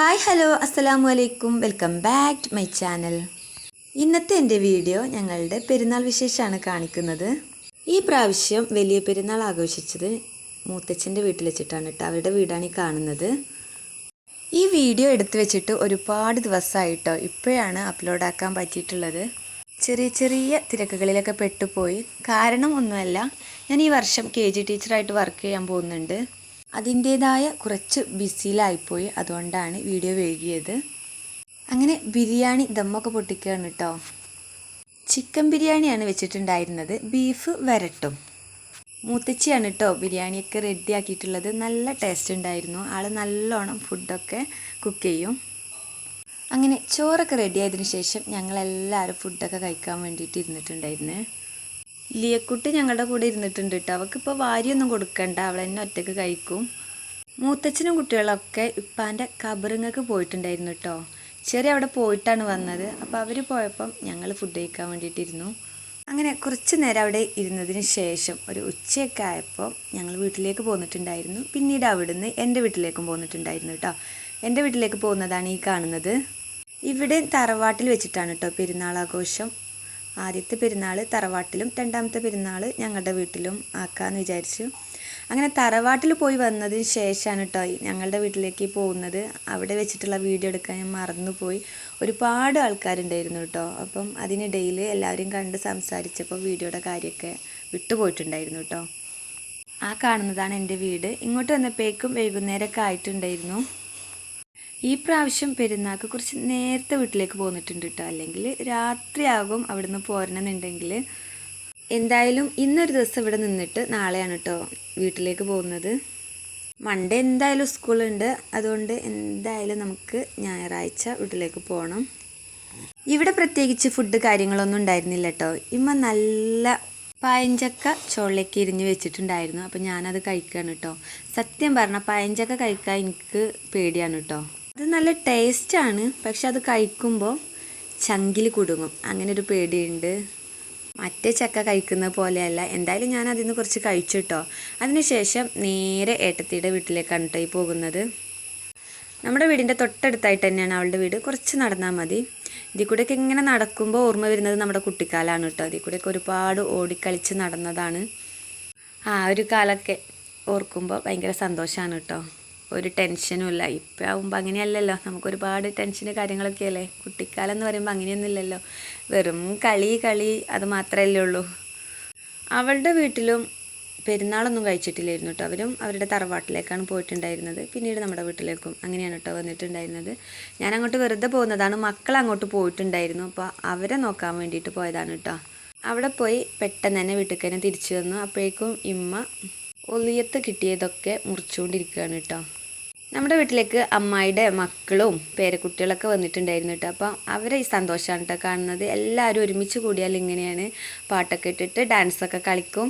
Hi hello അസ്സലാമു അലൈക്കും welcome back to my channel. ഇന്നത്തെ എൻ്റെ വീഡിയോ ഞങ്ങളുടെ പെരുന്നാൾ വിശേഷമാണ് കാണിക്കുന്നത്. ഈ പ്രാവശ്യം വലിയ പെരുന്നാൾ ആഘോഷിച്ചത് മൂത്തച്ഛൻ്റെ വീട്ടിൽ വെച്ചിട്ടാണ് കേട്ടോ. അവരുടെ വീടാണ് ഈ കാണുന്നത്. ഈ വീഡിയോ എടുത്തു വെച്ചിട്ട് ഒരുപാട് ദിവസമായിട്ടോ, ഇപ്പോഴാണ് അപ്ലോഡ് ആക്കാൻ പറ്റിയിട്ടുള്ളത്. ചെറിയ ചെറിയ തിരക്കുകളിലൊക്കെ പെട്ടുപോയി. കാരണം ഒന്നുമല്ല, ഞാൻ ഈ വർഷം KG ടീച്ചറായിട്ട് വർക്ക് ചെയ്യാൻ പോകുന്നുണ്ട്. അതിൻ്റേതായ കുറച്ച് ബിസിയിലായിപ്പോയി, അതുകൊണ്ടാണ് വീഡിയോ വൈകിയത്. അങ്ങനെ ബിരിയാണി ദമ്മൊക്കെ പൊട്ടിക്കുകയാണ് കേട്ടോ. ചിക്കൻ ബിരിയാണിയാണ് വെച്ചിട്ടുണ്ടായിരുന്നത്, ബീഫ് വരട്ടും. മൂത്തച്ചിയാണ് കേട്ടോ ബിരിയാണിയൊക്കെ റെഡി ആക്കിയിട്ടുള്ളത്. നല്ല ടേസ്റ്റ് ഉണ്ടായിരുന്നു. ആൾ നല്ലോണം ഫുഡൊക്കെ കുക്ക് ചെയ്യും. അങ്ങനെ ചോറൊക്കെ റെഡി ആയതിനു ശേഷം ഞങ്ങളെല്ലാവരും ഫുഡൊക്കെ കഴിക്കാൻ വേണ്ടിയിട്ട് ഇരുന്നിട്ടുണ്ടായിരുന്നേ. ലിയക്കുട്ടി ഞങ്ങളുടെ കൂടെ ഇരുന്നിട്ടുണ്ട് കേട്ടോ. അവൾക്കിപ്പോൾ വാരിയൊന്നും കൊടുക്കണ്ട, അവൾ തന്നെ ഒറ്റയ്ക്ക് കഴിക്കും. മൂത്തച്ഛനും കുട്ടികളൊക്കെ ഇപ്പാൻ്റെ ഖബറിങ്ങൾക്ക് പോയിട്ടുണ്ടായിരുന്നു കേട്ടോ. ചെറിയ അവിടെ പോയിട്ടാണ് വന്നത്. അപ്പോൾ അവർ പോയപ്പം ഞങ്ങൾ ഫുഡ് കഴിക്കാൻ വേണ്ടിയിട്ടിരുന്നു. അങ്ങനെ കുറച്ച് നേരം അവിടെ ഇരുന്നതിന് ശേഷം ഒരു ഉച്ചയൊക്കെ ആയപ്പോൾ ഞങ്ങൾ വീട്ടിലേക്ക് പോന്നിട്ടുണ്ടായിരുന്നു. പിന്നീട് അവിടുന്ന് എൻ്റെ വീട്ടിലേക്കും പോന്നിട്ടുണ്ടായിരുന്നു കേട്ടോ. എൻ്റെ വീട്ടിലേക്ക് പോകുന്നതാണ് ഈ കാണുന്നത്. ഇവിടെ തറവാട്ടിൽ വെച്ചിട്ടാണ് കേട്ടോ പെരുന്നാളാഘോഷം. ആദ്യത്തെ പെരുന്നാൾ തറവാട്ടിലും രണ്ടാമത്തെ പെരുന്നാൾ ഞങ്ങളുടെ വീട്ടിലും ആക്കാമെന്ന് വിചാരിച്ചു. അങ്ങനെ തറവാട്ടിൽ പോയി വന്നതിന് ശേഷമാണ് കേട്ടോ ഞങ്ങളുടെ വീട്ടിലേക്ക് പോകുന്നത്. അവിടെ വെച്ചിട്ടുള്ള വീഡിയോ എടുക്കാൻ ഞാൻ മറന്നുപോയി. ഒരുപാട് ആൾക്കാരുണ്ടായിരുന്നു കേട്ടോ. അപ്പം അതിനിടയിൽ എല്ലാവരെയും കണ്ട് സംസാരിച്ചപ്പോൾ വീഡിയോയുടെ കാര്യമൊക്കെ വിട്ടുപോയിട്ടുണ്ടായിരുന്നു കേട്ടോ. ആ കാണുന്നതാണ് എൻ്റെ വീട്. ഇങ്ങോട്ട് വന്നപ്പോഴേക്കും വൈകുന്നേരമൊക്കെ ആയിട്ടുണ്ടായിരുന്നു. ഈ പ്രാവശ്യം പെരുന്നാൾക്ക് കുറച്ച് നേരത്തെ വീട്ടിലേക്ക് പോന്നിട്ടുണ്ട് കേട്ടോ. അല്ലെങ്കിൽ രാത്രിയാകും അവിടുന്ന് പോരണമെന്നുണ്ടെങ്കിൽ. എന്തായാലും ഇന്നൊരു ദിവസം ഇവിടെ നിന്നിട്ട് നാളെയാണ് കേട്ടോ വീട്ടിലേക്ക് പോകുന്നത്. മൺഡേ എന്തായാലും സ്കൂളുണ്ട്, അതുകൊണ്ട് എന്തായാലും നമുക്ക് ഞായറാഴ്ച വീട്ടിലേക്ക് പോകണം. ഇവിടെ പ്രത്യേകിച്ച് ഫുഡ് കാര്യങ്ങളൊന്നും ഉണ്ടായിരുന്നില്ല കേട്ടോ. ഇമ്മ നല്ല പഴഞ്ചക്ക ചോളയ്ക്ക് ഇരിഞ്ഞ് വെച്ചിട്ടുണ്ടായിരുന്നു. അപ്പോൾ ഞാനത് കഴിക്കുകയാണ് കേട്ടോ. സത്യം പറഞ്ഞാൽ പഴഞ്ചക്ക കഴിക്കാൻ എനിക്ക് പേടിയാണ് കേട്ടോ. അത് നല്ല ടേസ്റ്റാണ്, പക്ഷെ അത് കഴിക്കുമ്പോൾ ചങ്കിൽ കുടുങ്ങും, അങ്ങനെ ഒരു പേടിയുണ്ട്. മറ്റേ ചക്ക കഴിക്കുന്ന പോലെയല്ല. എന്തായാലും ഞാൻ അതിൽ നിന്ന് കുറച്ച് കഴിച്ചു കേട്ടോ. അതിനുശേഷം നേരെ ഏട്ടത്തിയുടെ വീട്ടിലേക്കാണ് കേട്ടോ ഈ പോകുന്നത്. നമ്മുടെ വീടിൻ്റെ തൊട്ടടുത്തായിട്ട് തന്നെയാണ് അവളുടെ വീട്. കുറച്ച് നടന്നാൽ മതി. ഇതിൽ കൂടെയൊക്കെ ഇങ്ങനെ നടക്കുമ്പോൾ ഓർമ്മ വരുന്നത് നമ്മുടെ കുട്ടിക്കാലമാണ് കേട്ടോ. ഇതിൽ കൂടെയൊക്കെ ഒരുപാട് ഓടിക്കളിച്ച് നടന്നതാണ്. ആ ഒരു കാലമൊക്കെ ഓർക്കുമ്പോൾ ഭയങ്കര സന്തോഷമാണ് കേട്ടോ. ഒരു ടെൻഷനും ഇല്ല. ഇപ്പം ആകുമ്പോൾ അങ്ങനെയല്ലല്ലോ, നമുക്കൊരുപാട് ടെൻഷന് കാര്യങ്ങളൊക്കെ അല്ലേ. കുട്ടിക്കാലം എന്ന് പറയുമ്പോൾ അങ്ങനെയൊന്നുമില്ലല്ലോ, വെറും കളി അത് മാത്രമല്ലേ ഉള്ളൂ. അവളുടെ വീട്ടിലും പെരുന്നാളൊന്നും കഴിച്ചിട്ടില്ലായിരുന്നു കേട്ടോ. അവരും അവരുടെ തറവാട്ടിലേക്കാണ് പോയിട്ടുണ്ടായിരുന്നത്. പിന്നീട് നമ്മുടെ വീട്ടിലേക്കും അങ്ങനെയാണ് കേട്ടോ വന്നിട്ടുണ്ടായിരുന്നത്. ഞാൻ അങ്ങോട്ട് വെറുതെ പോകുന്നതാണ്. മക്കൾ അങ്ങോട്ട് പോയിട്ടുണ്ടായിരുന്നു, അപ്പോൾ അവരെ നോക്കാൻ വേണ്ടിയിട്ട് പോയതാണ് കേട്ടോ. അവിടെ പോയി പെട്ടെന്ന് തന്നെ വീട്ടിൽ തന്നെ തിരിച്ചു വന്നു. അപ്പോഴേക്കും ഇമ്മ ഒളിയത്ത് കിട്ടിയതൊക്കെ മുറിച്ചുകൊണ്ടിരിക്കുകയാണ് കേട്ടോ. നമ്മുടെ വീട്ടിലേക്ക് അമ്മായിയുടെ മക്കളും പേരക്കുട്ടികളൊക്കെ വന്നിട്ടുണ്ടായിരുന്നു കേട്ടോ. അപ്പം അവരെ ഈ സന്തോഷമാണ് കേട്ടോ കാണുന്നത്. എല്ലാവരും ഒരുമിച്ച് കൂടിയാൽ ഇങ്ങനെയാണ്, പാട്ടൊക്കെ ഇട്ടിട്ട് ഡാൻസൊക്കെ കളിക്കും.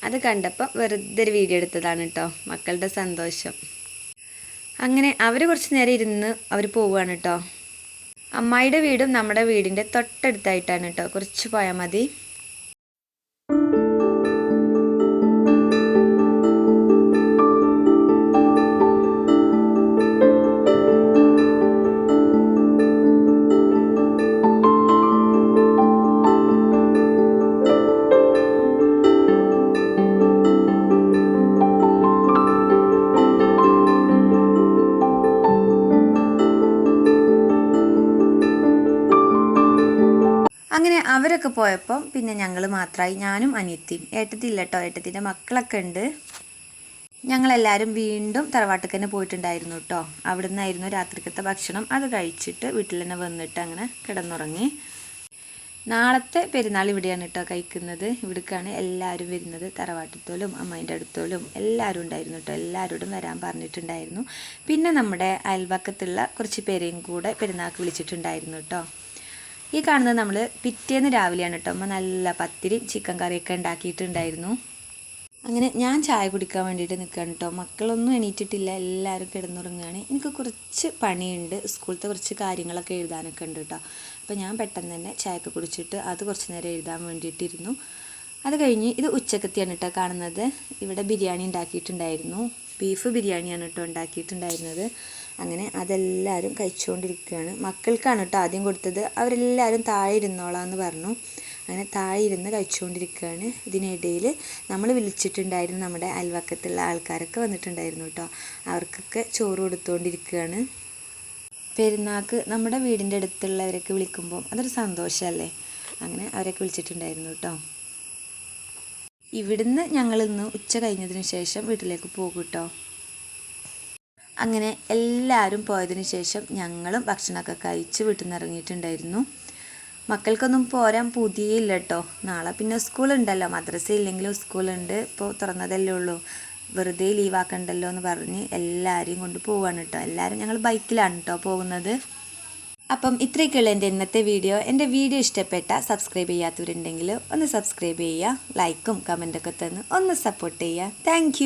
അത് കണ്ടപ്പോൾ വെറുതെ ഒരു വീഡിയോ എടുത്തതാണ് കേട്ടോ, മക്കളുടെ സന്തോഷം. അങ്ങനെ അവർ കുറച്ച് നേരം ഇരുന്ന് അവർ പോവുകയാണ് കേട്ടോ. അമ്മായിയുടെ വീടും നമ്മുടെ വീടിൻ്റെ തൊട്ടടുത്തായിട്ടാണ് കേട്ടോ, കുറച്ച് പോയാൽ മതി. അങ്ങനെ അവരൊക്കെ പോയപ്പോൾ പിന്നെ ഞങ്ങൾ മാത്രമായി, ഞാനും അനിയത്തിയും. ഏട്ടത്തില്ല കേട്ടോ, ഏട്ടത്തിൻ്റെ മക്കളൊക്കെ ഉണ്ട്. ഞങ്ങളെല്ലാവരും വീണ്ടും തറവാട്ടിൽ തന്നെ പോയിട്ടുണ്ടായിരുന്നു കേട്ടോ. അവിടെ നിന്നായിരുന്നു രാത്രിക്കത്തെ ഭക്ഷണം. അത് കഴിച്ചിട്ട് വീട്ടിൽ തന്നെ വന്നിട്ട് അങ്ങനെ കിടന്നുറങ്ങി. നാളത്തെ പെരുന്നാൾ ഇവിടെയാണ് കേട്ടോ കഴിക്കുന്നത്. ഇവിടേക്കാണ് എല്ലാവരും വരുന്നത്. തറവാട്ടത്തോലും അമ്മേൻ്റെ അടുത്തോലും എല്ലാവരും ഉണ്ടായിരുന്നു കേട്ടോ. എല്ലാവരോടും വരാൻ പറഞ്ഞിട്ടുണ്ടായിരുന്നു. പിന്നെ നമ്മുടെ അയൽവക്കത്തുള്ള കുറച്ച് പേരെയും കൂടെ പെരുന്നാൾക്ക് വിളിച്ചിട്ടുണ്ടായിരുന്നു കേട്ടോ. ഈ കാണുന്നത് നമ്മൾ പിറ്റേന്ന് രാവിലെയാണ് കേട്ടോ. അമ്മ നല്ല പത്തിരി ചിക്കൻ കറിയൊക്കെ ഉണ്ടാക്കിയിട്ടുണ്ടായിരുന്നു. അങ്ങനെ ഞാൻ ചായ കുടിക്കാൻ വേണ്ടിയിട്ട് നിൽക്കുകയാണ് കേട്ടോ. മക്കളൊന്നും എണീറ്റിട്ടില്ല, എല്ലാവരും കിടന്നുറങ്ങുകയാണ്. എനിക്ക് കുറച്ച് പണിയുണ്ട്, സ്കൂളത്തെ കുറച്ച് കാര്യങ്ങളൊക്കെ എഴുതാനൊക്കെ ഉണ്ട് കേട്ടോ. അപ്പോൾ ഞാൻ പെട്ടെന്ന് തന്നെ ചായയൊക്കെ കുടിച്ചിട്ട് അത് കുറച്ച് നേരം എഴുതാൻ വേണ്ടിയിട്ടിരുന്നു. അത് കഴിഞ്ഞ് ഇത് ഉച്ചക്കത്തെയാണ് കേട്ടോ കാണുന്നത്. ഇവിടെ ബിരിയാണി ഉണ്ടാക്കിയിട്ടുണ്ടായിരുന്നു. ബീഫ് ബിരിയാണിയാണ് കേട്ടോ ഉണ്ടാക്കിയിട്ടുണ്ടായിരുന്നത്. അങ്ങനെ അതെല്ലാവരും കഴിച്ചുകൊണ്ടിരിക്കുകയാണ്. മക്കൾക്കാണ് കേട്ടോ ആദ്യം കൊടുത്തത്. അവരെല്ലാവരും താഴെ ഇരുന്നോളാന്ന് പറഞ്ഞു. അങ്ങനെ താഴെ ഇരുന്ന് കഴിച്ചുകൊണ്ടിരിക്കുകയാണ്. ഇതിനിടയിൽ നമ്മൾ വിളിച്ചിട്ടുണ്ടായിരുന്നു, നമ്മുടെ അയൽവക്കത്തുള്ള ആൾക്കാരൊക്കെ വന്നിട്ടുണ്ടായിരുന്നു കേട്ടോ. അവർക്കൊക്കെ ചോറ് കൊടുത്തുകൊണ്ടിരിക്കുകയാണ്. പെരുന്നാൾക്ക് നമ്മുടെ വീടിൻ്റെ അടുത്തുള്ളവരൊക്കെ വിളിക്കുമ്പോൾ അതൊരു സന്തോഷമല്ലേ. അങ്ങനെ അവരൊക്കെ വിളിച്ചിട്ടുണ്ടായിരുന്നു കേട്ടോ. ഇവിടുന്ന് ഞങ്ങളിന്ന് ഉച്ച കഴിഞ്ഞതിന് ശേഷം വീട്ടിലേക്ക് പോകും കേട്ടോ. അങ്ങനെ എല്ലാവരും പോയതിന് ശേഷം ഞങ്ങളും ഭക്ഷണമൊക്കെ കഴിച്ച് വീട്ടിൽ നിന്ന് ഇറങ്ങിയിട്ടുണ്ടായിരുന്നു. മക്കൾക്കൊന്നും പോരാൻ പുതിയില്ല കേട്ടോ. നാളെ പിന്നെ സ്കൂളുണ്ടല്ലോ, മദ്രസ ഇല്ലെങ്കിലും സ്കൂളുണ്ട്. ഇപ്പോൾ തുറന്നതല്ലേ ഉള്ളൂ, വെറുതെ ലീവാക്കണ്ടല്ലോ എന്ന് പറഞ്ഞ് എല്ലാവരെയും കൊണ്ട് പോവാണ് കേട്ടോ. എല്ലാവരും ഞങ്ങൾ ബൈക്കിലാണ് കേട്ടോ പോകുന്നത്. അപ്പം ഇത്രയൊക്കെയുള്ള എൻ്റെ ഇന്നത്തെ വീഡിയോ. എൻ്റെ വീഡിയോ ഇഷ്ടപ്പെട്ട സബ്സ്ക്രൈബ് ചെയ്യാത്തവരുണ്ടെങ്കിൽ ഒന്ന് സബ്സ്ക്രൈബ് ചെയ്യുക, ലൈക്കും കമൻറ്റൊക്കെ തന്ന് ഒന്ന് സപ്പോർട്ട് ചെയ്യുക. താങ്ക്